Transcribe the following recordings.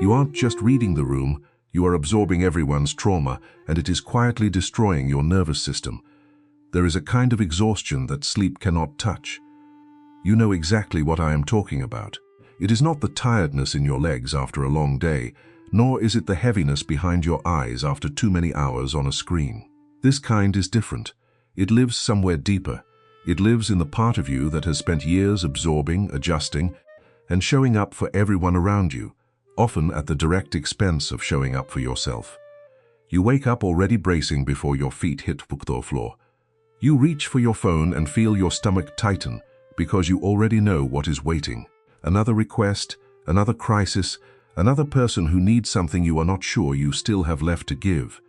You aren't just reading the room, you are absorbing everyone's trauma, and it is quietly destroying your nervous system. There is a kind of exhaustion that sleep cannot touch. You know exactly what I am talking about. It is not the tiredness in your legs after a long day, nor is it the heaviness behind your eyes after too many hours on a screen. This kind is different. It lives somewhere deeper. It lives in the part of you that has spent years absorbing, adjusting, and showing up for everyone around you, often at the direct expense of showing up for yourself. You wake up already bracing before your feet hit the floor. You reach for your phone and feel your stomach tighten because you already know what is waiting. Another request, another crisis, another person who needs something you are not sure you still have left to give.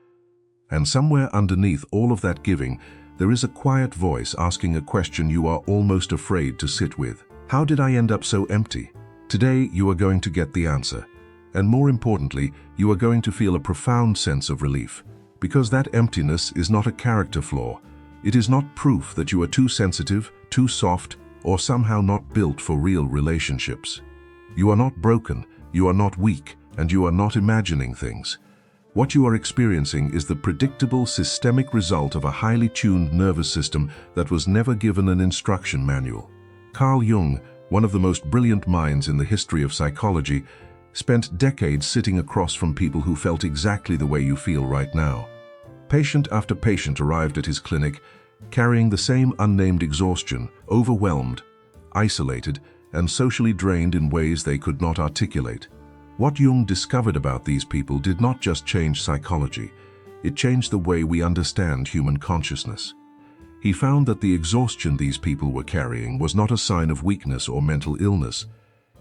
And somewhere underneath all of that giving, there is a quiet voice asking a question you are almost afraid to sit with. How did I end up so empty? Today, you are going to get the answer. And more importantly, you are going to feel a profound sense of relief. Because that emptiness is not a character flaw. It is not proof that you are too sensitive, too soft, or somehow not built for real relationships. You are not broken, you are not weak, and you are not imagining things. What you are experiencing is the predictable systemic result of a highly tuned nervous system that was never given an instruction manual. Carl Jung, one of the most brilliant minds in the history of psychology, spent decades sitting across from people who felt exactly the way you feel right now. Patient after patient arrived at his clinic, carrying the same unnamed exhaustion, overwhelmed, isolated, and socially drained in ways they could not articulate. What Jung discovered about these people did not just change psychology, it changed the way we understand human consciousness. He found that the exhaustion these people were carrying was not a sign of weakness or mental illness.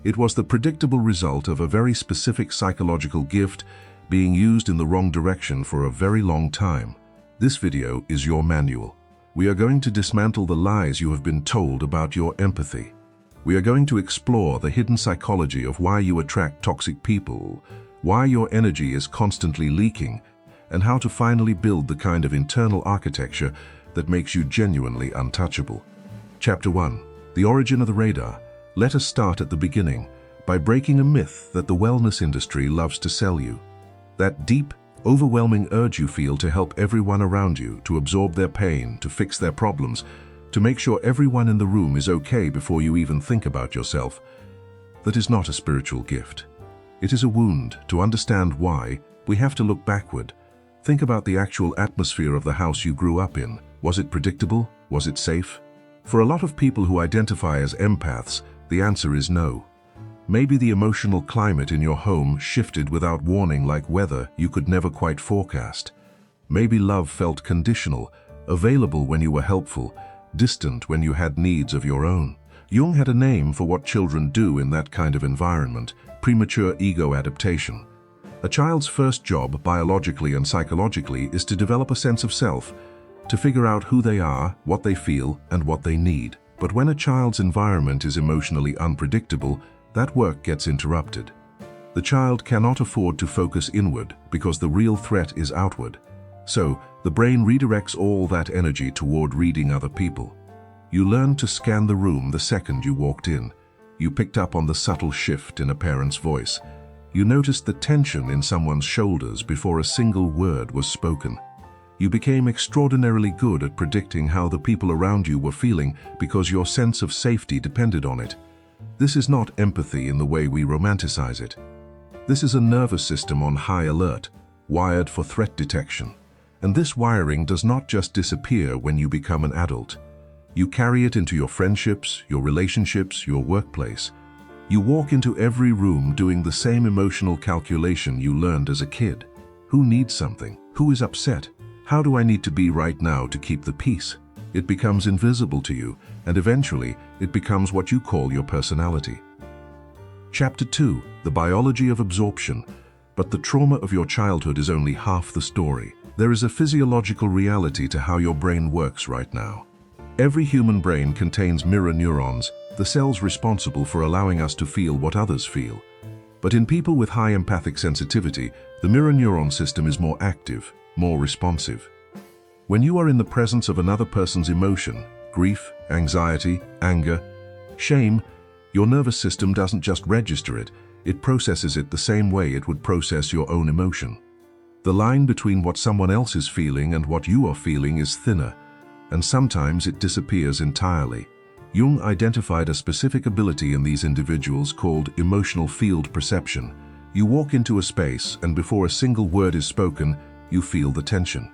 It was the predictable result of a very specific psychological gift being used in the wrong direction for a very long time. This video is your manual. We are going to dismantle the lies you have been told about your empathy. We are going to explore the hidden psychology of why you attract toxic people, why your energy is constantly leaking, and how to finally build the kind of internal architecture that makes you genuinely untouchable. Chapter 1. The Origin of the Radar. Let us start at the beginning, by breaking a myth that the wellness industry loves to sell you. That deep, overwhelming urge you feel to help everyone around you, to absorb their pain, to fix their problems, to make sure everyone in the room is okay before you even think about yourself. That is not a spiritual gift. It is a wound. To understand why, we have to look backward. Think about the actual atmosphere of the house you grew up in. Was it predictable? Was it safe? For a lot of people who identify as empaths, the answer is no. Maybe the emotional climate in your home shifted without warning like weather you could never quite forecast. Maybe love felt conditional, available when you were helpful, distant when you had needs of your own. Jung had a name for what children do in that kind of environment: premature ego adaptation. A child's first job, biologically and psychologically, is to develop a sense of self, to figure out who they are, what they feel, and what they need. But when a child's environment is emotionally unpredictable, that work gets interrupted. The child cannot afford to focus inward because the real threat is outward. So, the brain redirects all that energy toward reading other people. You learned to scan the room the second you walked in. You picked up on the subtle shift in a parent's voice. You noticed the tension in someone's shoulders before a single word was spoken. You became extraordinarily good at predicting how the people around you were feeling because your sense of safety depended on it. This is not empathy in the way we romanticize it. This is a nervous system on high alert, wired for threat detection. And this wiring does not just disappear when you become an adult. You carry it into your friendships, your relationships, your workplace. You walk into every room doing the same emotional calculation you learned as a kid. Who needs something? Who is upset? How do I need to be right now to keep the peace? It becomes invisible to you, and eventually, it becomes what you call your personality. Chapter 2. The Biology of Absorption. But the trauma of your childhood is only half the story. There is a physiological reality to how your brain works right now. Every human brain contains mirror neurons, the cells responsible for allowing us to feel what others feel. But in people with high empathic sensitivity, the mirror neuron system is more active, more responsive. When you are in the presence of another person's emotion, grief, anxiety, anger, shame, Your nervous system doesn't just register it, it processes it the same way it would process your own emotion. The line between what someone else is feeling and what you are feeling is thinner, and sometimes it disappears entirely. Jung identified a specific ability in these individuals called emotional field perception. You walk into a space, and before a single word is spoken, you feel the tension.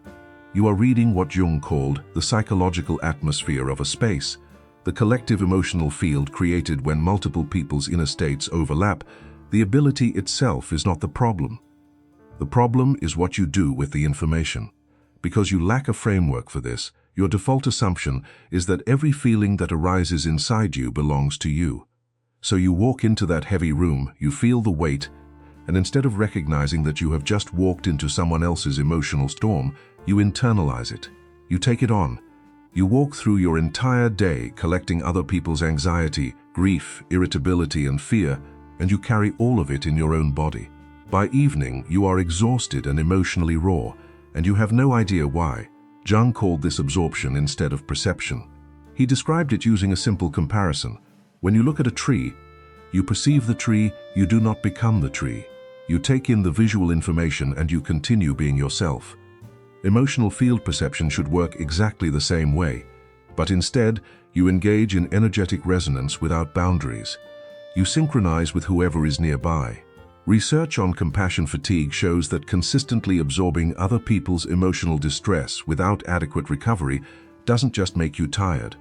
You are reading what Jung called the psychological atmosphere of a space, the collective emotional field created when multiple people's inner states overlap. The ability itself is not the problem. The problem is what you do with the information. Because you lack a framework for this, your default assumption is that every feeling that arises inside you belongs to you. So you walk into that heavy room, you feel the weight, and instead of recognizing that you have just walked into someone else's emotional storm, you internalize it. You take it on. You walk through your entire day collecting other people's anxiety, grief, irritability, and fear, and you carry all of it in your own body. By evening, you are exhausted and emotionally raw, and you have no idea why. Jung called this absorption instead of perception. He described it using a simple comparison. When you look at a tree, you perceive the tree, you do not become the tree. You take in the visual information and you continue being yourself. Emotional field perception should work exactly the same way, but instead, you engage in energetic resonance without boundaries. You synchronize with whoever is nearby. Research on compassion fatigue shows that consistently absorbing other people's emotional distress without adequate recovery doesn't just make you tired.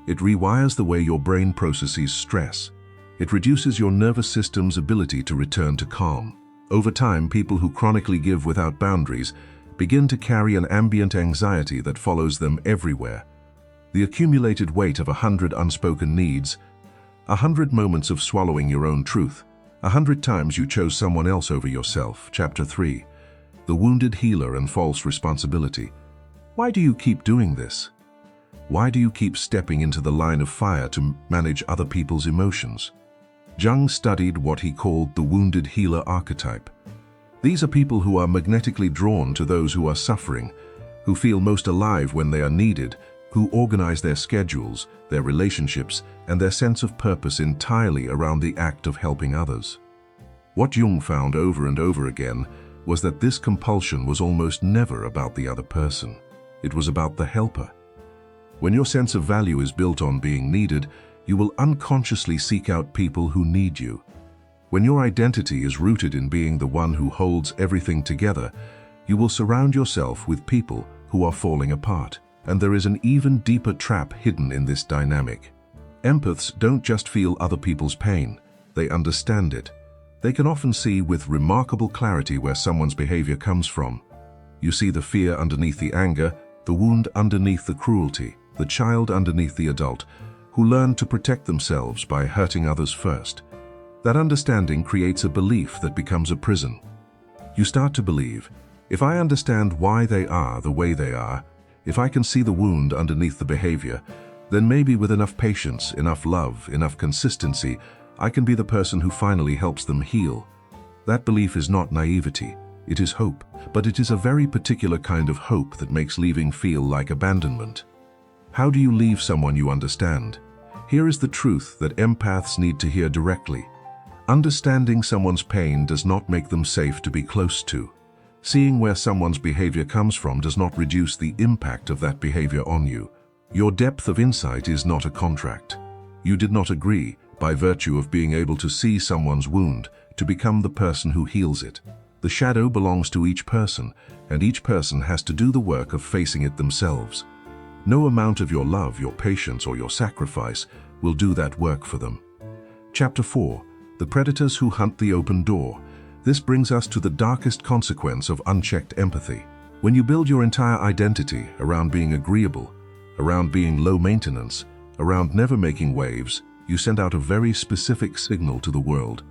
It rewires the way your brain processes stress. It reduces your nervous system's ability to return to calm. Over time, people who chronically give without boundaries begin to carry an ambient anxiety that follows them everywhere. The accumulated weight of 100 unspoken needs, 100 moments of swallowing your own truth, 100 times you chose someone else over yourself. Chapter 3. The Wounded Healer and False Responsibility. Why do you keep doing this? Why do you keep stepping into the line of fire to manage other people's emotions? Jung studied what he called the wounded healer archetype. These are people who are magnetically drawn to those who are suffering, who feel most alive when they are needed, who organize their schedules, their relationships, and their sense of purpose entirely around the act of helping others. What Jung found over and over again was that this compulsion was almost never about the other person. It was about the helper. When your sense of value is built on being needed, you will unconsciously seek out people who need you. When your identity is rooted in being the one who holds everything together, you will surround yourself with people who are falling apart. And there is an even deeper trap hidden in this dynamic. Empaths don't just feel other people's pain, they understand it. They can often see with remarkable clarity where someone's behavior comes from. You see the fear underneath the anger, the wound underneath the cruelty, the child underneath the adult, who learn to protect themselves by hurting others first. That understanding creates a belief that becomes a prison. You start to believe, if I understand why they are the way they are, if I can see the wound underneath the behavior, then maybe with enough patience, enough love, enough consistency, I can be the person who finally helps them heal. That belief is not naivety, it is hope, but it is a very particular kind of hope that makes leaving feel like abandonment. How do you leave someone you understand? Here is the truth that empaths need to hear directly. Understanding someone's pain does not make them safe to be close to. Seeing where someone's behavior comes from does not reduce the impact of that behavior on you. Your depth of insight is not a contract. You did not agree, by virtue of being able to see someone's wound, to become the person who heals it. The shadow belongs to each person, and each person has to do the work of facing it themselves. No amount of your love, your patience, or your sacrifice will do that work for them. Chapter 4. The Predators Who Hunt the Open Door. This brings us to the darkest consequence of unchecked empathy. When you build your entire identity around being agreeable, around being low maintenance, around never making waves, you send out a very specific signal to the world.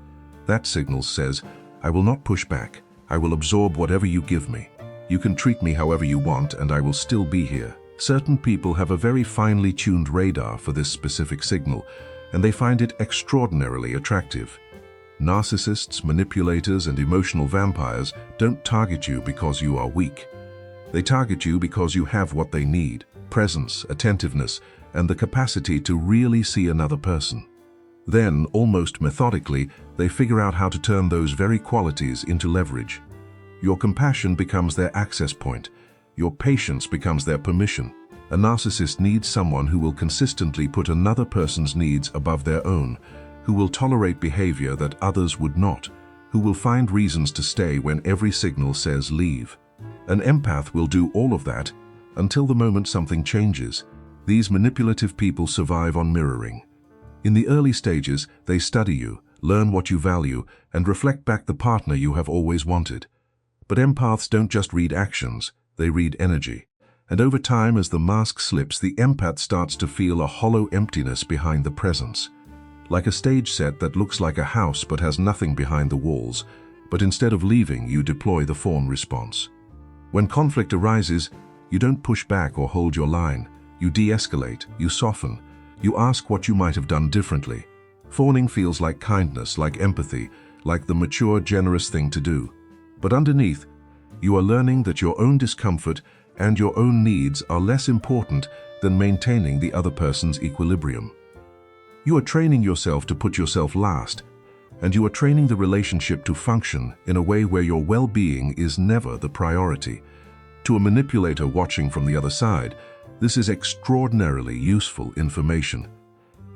That signal says, I will not push back. I will absorb whatever you give me. You can treat me however you want and I will still be here. Certain people have a very finely tuned radar for this specific signal, and they find it extraordinarily attractive. Narcissists, manipulators, and emotional vampires don't target you because you are weak. They target you because you have what they need: presence, attentiveness, and the capacity to really see another person. Then, almost methodically, they figure out how to turn those very qualities into leverage. Your compassion becomes their access point. Your patience becomes their permission. A narcissist needs someone who will consistently put another person's needs above their own, who will tolerate behavior that others would not, who will find reasons to stay when every signal says leave. An empath will do all of that until the moment something changes. These manipulative people survive on mirroring. In the early stages, they study you, learn what you value, and reflect back the partner you have always wanted. But empaths don't just read actions, they read energy. And over time, as the mask slips, the empath starts to feel a hollow emptiness behind the presence. Like a stage set that looks like a house but has nothing behind the walls, but instead of leaving, you deploy the Fawn response. When conflict arises, you don't push back or hold your line. You de-escalate, you soften, you ask what you might have done differently. Fawning feels like kindness, like empathy, like the mature, generous thing to do. But underneath, you are learning that your own discomfort and your own needs are less important than maintaining the other person's equilibrium. You are training yourself to put yourself last, and you are training the relationship to function in a way where your well-being is never the priority. To a manipulator watching from the other side, this is extraordinarily useful information.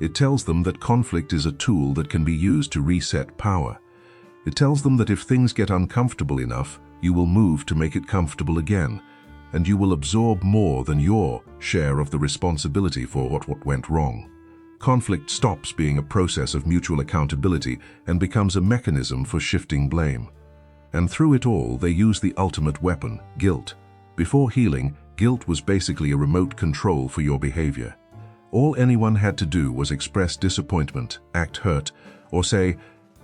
It tells them that conflict is a tool that can be used to reset power. It tells them that if things get uncomfortable enough, you will move to make it comfortable again, and you will absorb more than your share of the responsibility for what went wrong. Conflict stops being a process of mutual accountability and becomes a mechanism for shifting blame. And through it all, they use the ultimate weapon, guilt. Before healing, guilt was basically a remote control for your behavior. All anyone had to do was express disappointment, act hurt, or say,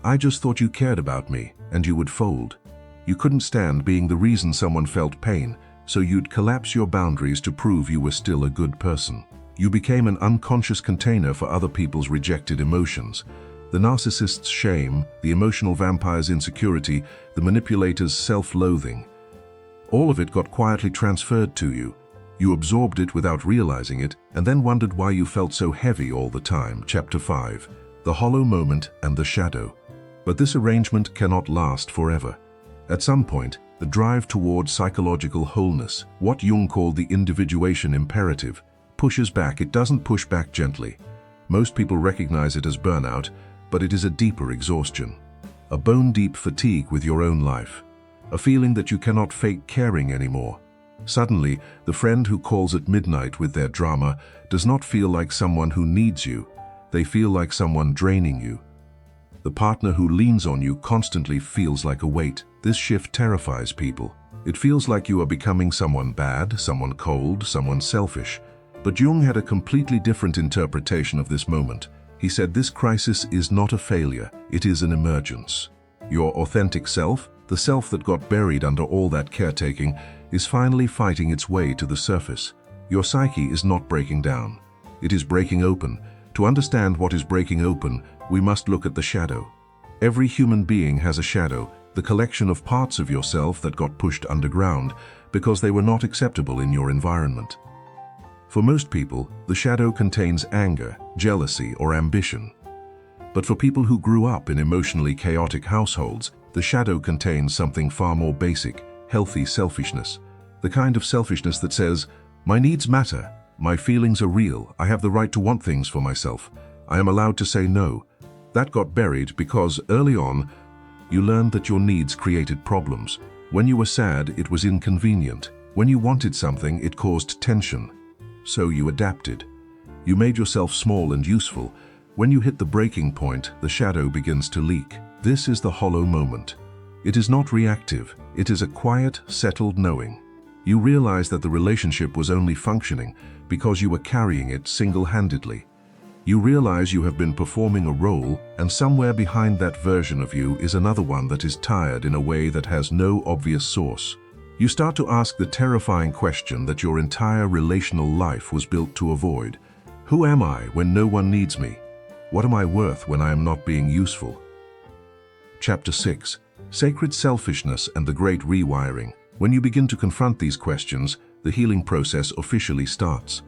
"I just thought you cared about me," and you would fold. You couldn't stand being the reason someone felt pain, so you'd collapse your boundaries to prove you were still a good person. You became an unconscious container for other people's rejected emotions. The narcissist's shame, the emotional vampire's insecurity, the manipulator's self-loathing. All of it got quietly transferred to you. You absorbed it without realizing it, and then wondered why you felt so heavy all the time. Chapter 5. The Hollow Moment and the Shadow. But this arrangement cannot last forever. At some point, the drive toward psychological wholeness, what Jung called the individuation imperative, pushes back. It doesn't push back gently. Most people recognize it as burnout, but it is a deeper exhaustion. A bone-deep fatigue with your own life. A feeling that you cannot fake caring anymore. Suddenly, the friend who calls at midnight with their drama does not feel like someone who needs you. They feel like someone draining you. The partner who leans on you constantly feels like a weight. This shift terrifies people. It feels like you are becoming someone bad, someone cold, someone selfish. But Jung had a completely different interpretation of this moment. He said this crisis is not a failure, it is an emergence. Your authentic self, the self that got buried under all that caretaking, is finally fighting its way to the surface. Your psyche is not breaking down. It is breaking open. To understand what is breaking open, we must look at the shadow. Every human being has a shadow, the collection of parts of yourself that got pushed underground because they were not acceptable in your environment. For most people, the shadow contains anger, jealousy, or ambition. But for people who grew up in emotionally chaotic households, the shadow contains something far more basic, healthy selfishness. The kind of selfishness that says, "My needs matter, my feelings are real, I have the right to want things for myself, I am allowed to say no." That got buried because, early on, you learned that your needs created problems. When you were sad, it was inconvenient. When you wanted something, it caused tension. So you adapted. You made yourself small and useful. When you hit the breaking point, the shadow begins to leak. This is the hollow moment. It is not reactive. It is a quiet, settled knowing. You realize that the relationship was only functioning because you were carrying it single-handedly. You realize you have been performing a role, and somewhere behind that version of you is another one that is tired in a way that has no obvious source. You start to ask the terrifying question that your entire relational life was built to avoid. Who am I when no one needs me? What am I worth when I am not being useful? Chapter 6. Sacred Selfishness and the Great Rewiring. When you begin to confront these questions, the healing process officially starts.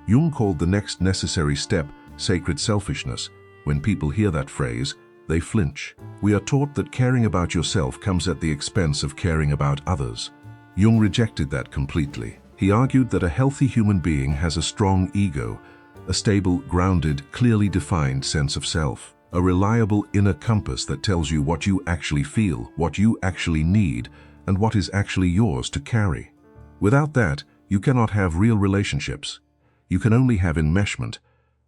Jung called the next necessary step sacred selfishness. when people hear that phrase, they flinch. We are taught that caring about yourself comes at the expense of caring about others. Jung rejected that completely. He argued that a healthy human being has a strong ego, a stable, grounded, clearly defined sense of self, a reliable inner compass that tells you what you actually feel, what you actually need, and what is actually yours to carry. Without that, you cannot have real relationships. You can only have enmeshment,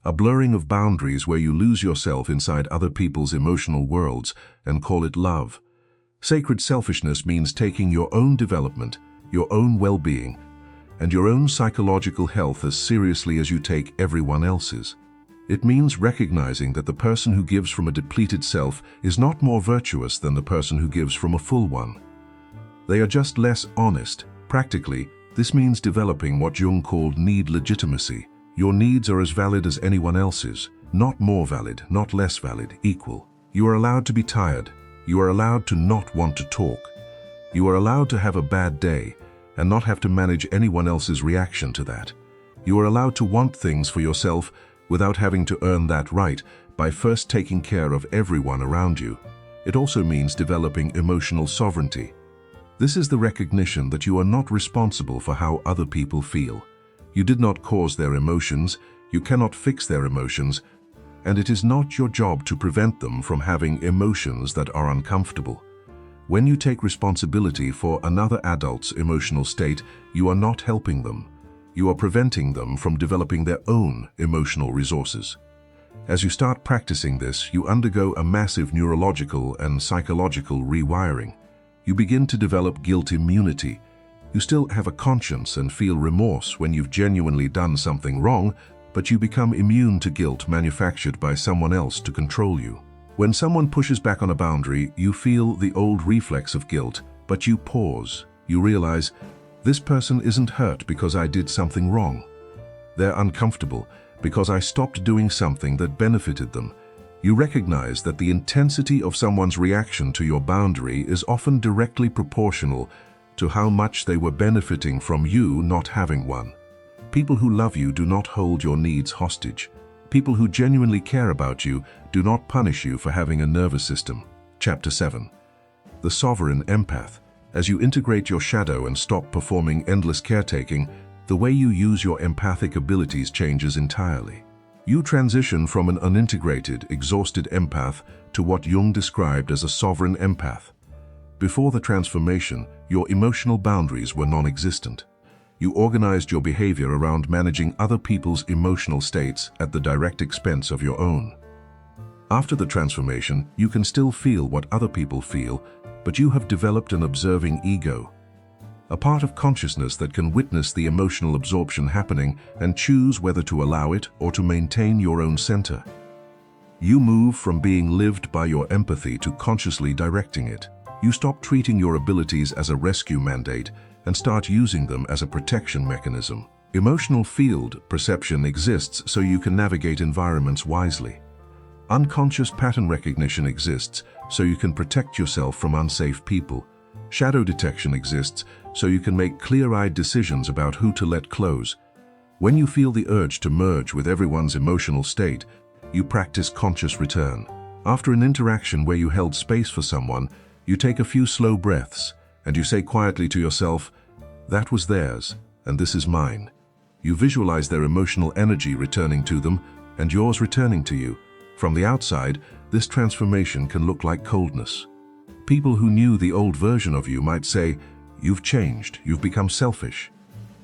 a blurring of boundaries where you lose yourself inside other people's emotional worlds and call it love. Sacred selfishness means taking your own development, your own well-being, and your own psychological health as seriously as you take everyone else's. It means recognizing that the person who gives from a depleted self is not more virtuous than the person who gives from a full one. They are just less honest. Practically, this means developing what Jung called need legitimacy. Your needs are as valid as anyone else's, not more valid, not less valid, equal. You are allowed to be tired. You are allowed to not want to talk. You are allowed to have a bad day and not have to manage anyone else's reaction to that. You are allowed to want things for yourself without having to earn that right by first taking care of everyone around you. It also means developing emotional sovereignty. This is the recognition that you are not responsible for how other people feel. You did not cause their emotions, you cannot fix their emotions, and it is not your job to prevent them from having emotions that are uncomfortable. When you take responsibility for another adult's emotional state, you are not helping them. You are preventing them from developing their own emotional resources. As you start practicing this, you undergo a massive neurological and psychological rewiring. You begin to develop guilt immunity. You still have a conscience and feel remorse when you've genuinely done something wrong, but you become immune to guilt manufactured by someone else to control you. When someone pushes back on a boundary, you feel the old reflex of guilt, but you pause. You realize, this person isn't hurt because I did something wrong. They're uncomfortable because I stopped doing something that benefited them. You recognize that the intensity of someone's reaction to your boundary is often directly proportional to how much they were benefiting from you not having one. People who love you do not hold your needs hostage. People who genuinely care about you do not punish you for having a nervous system. Chapter 7. The Sovereign Empath. As you integrate your shadow and stop performing endless caretaking, the way you use your empathic abilities changes entirely. You transition from an unintegrated, exhausted empath to what Jung described as a sovereign empath. Before the transformation, your emotional boundaries were non-existent. You organized your behavior around managing other people's emotional states at the direct expense of your own. After the transformation, you can still feel what other people feel, but you have developed an observing ego, a part of consciousness that can witness the emotional absorption happening and choose whether to allow it or to maintain your own center. You move from being lived by your empathy to consciously directing it. You stop treating your abilities as a rescue mandate and start using them as a protection mechanism. Emotional field perception exists so you can navigate environments wisely. Unconscious pattern recognition exists so you can protect yourself from unsafe people. Shadow detection exists so you can make clear-eyed decisions about who to let close. When you feel the urge to merge with everyone's emotional state, you practice conscious return. After an interaction where you held space for someone, you take a few slow breaths and you say quietly to yourself, that was theirs and this is mine. You visualize their emotional energy returning to them and yours returning to you. From the outside, this transformation can look like coldness. People who knew the old version of you might say, you've changed, you've become selfish.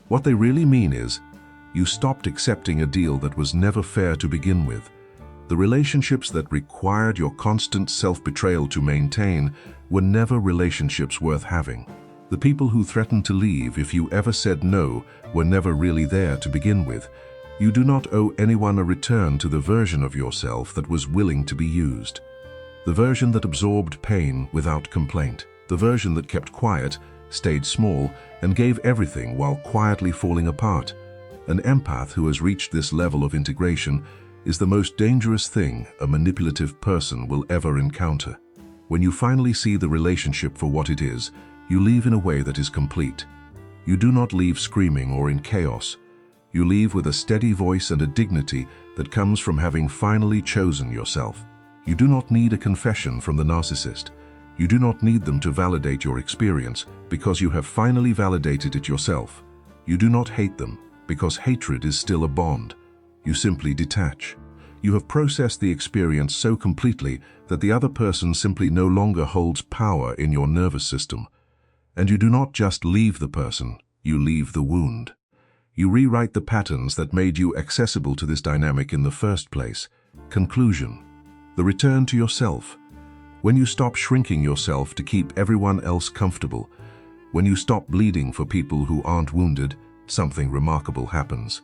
What they really mean is, you stopped accepting a deal that was never fair to begin with. The relationships that required your constant self-betrayal to maintain were never relationships worth having. The people who threatened to leave if you ever said no were never really there to begin with. You do not owe anyone a return to the version of yourself that was willing to be used. The version that absorbed pain without complaint. The version that kept quiet, stayed small, and gave everything while quietly falling apart. An empath who has reached this level of integration is the most dangerous thing a manipulative person will ever encounter. When you finally see the relationship for what it is, you leave in a way that is complete. You do not leave screaming or in chaos. You leave with a steady voice and a dignity that comes from having finally chosen yourself. You do not need a confession from the narcissist. You do not need them to validate your experience because you have finally validated it yourself. You do not hate them because hatred is still a bond. You simply detach. You have processed the experience so completely that the other person simply no longer holds power in your nervous system. And you do not just leave the person, you leave the wound. You rewrite the patterns that made you accessible to this dynamic in the first place. Conclusion: the return to yourself. When you stop shrinking yourself to keep everyone else comfortable, when you stop bleeding for people who aren't wounded, something remarkable happens.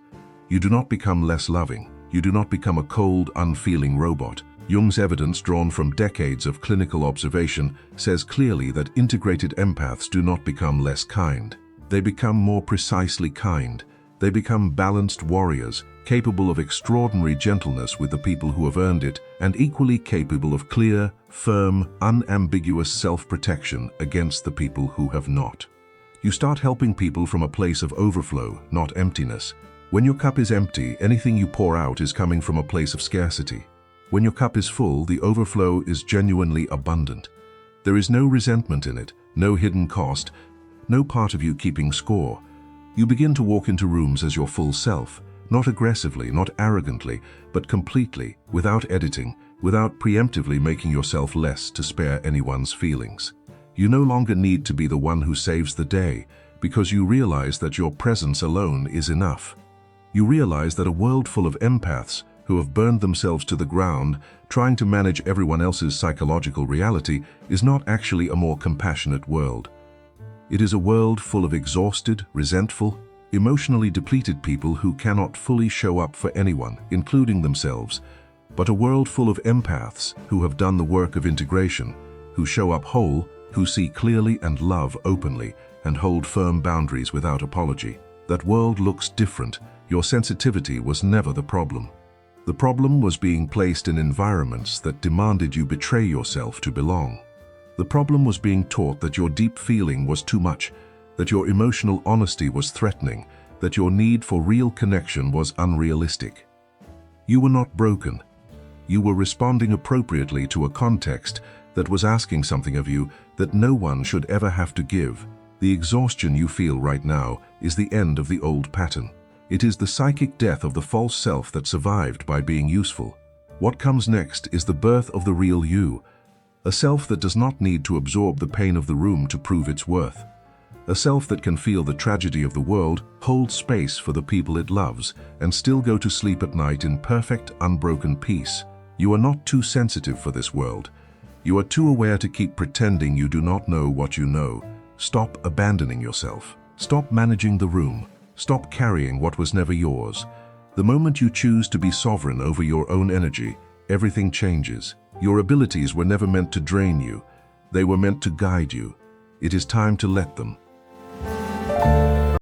You do not become less loving. You do not become a cold, unfeeling robot. Jung's evidence, drawn from decades of clinical observation, says clearly that integrated empaths do not become less kind. They become more precisely kind. They become balanced warriors, capable of extraordinary gentleness with the people who have earned it, and equally capable of clear, firm, unambiguous self-protection against the people who have not. You start helping people from a place of overflow, not emptiness. When your cup is empty, anything you pour out is coming from a place of scarcity. When your cup is full, the overflow is genuinely abundant. There is no resentment in it, no hidden cost, no part of you keeping score. You begin to walk into rooms as your full self, not aggressively, not arrogantly, but completely, without editing, without preemptively making yourself less to spare anyone's feelings. You no longer need to be the one who saves the day, because you realize that your presence alone is enough. You realize that a world full of empaths who have burned themselves to the ground trying to manage everyone else's psychological reality is not actually a more compassionate world. It is a world full of exhausted, resentful, emotionally depleted people who cannot fully show up for anyone, including themselves, but a world full of empaths who have done the work of integration, who show up whole, who see clearly and love openly, and hold firm boundaries without apology. That world looks different. Your sensitivity was never the problem. The problem was being placed in environments that demanded you betray yourself to belong. The problem was being taught that your deep feeling was too much, that your emotional honesty was threatening, that your need for real connection was unrealistic. You were not broken. You were responding appropriately to a context that was asking something of you that no one should ever have to give. The exhaustion you feel right now is the end of the old pattern. It is the psychic death of the false self that survived by being useful. What comes next is the birth of the real you, a self that does not need to absorb the pain of the room to prove its worth. A self that can feel the tragedy of the world, hold space for the people it loves, and still go to sleep at night in perfect, unbroken peace. You are not too sensitive for this world. You are too aware to keep pretending you do not know what you know. Stop abandoning yourself. Stop managing the room. Stop carrying what was never yours. The moment you choose to be sovereign over your own energy, everything changes. Your abilities were never meant to drain you. They were meant to guide you. It is time to let them.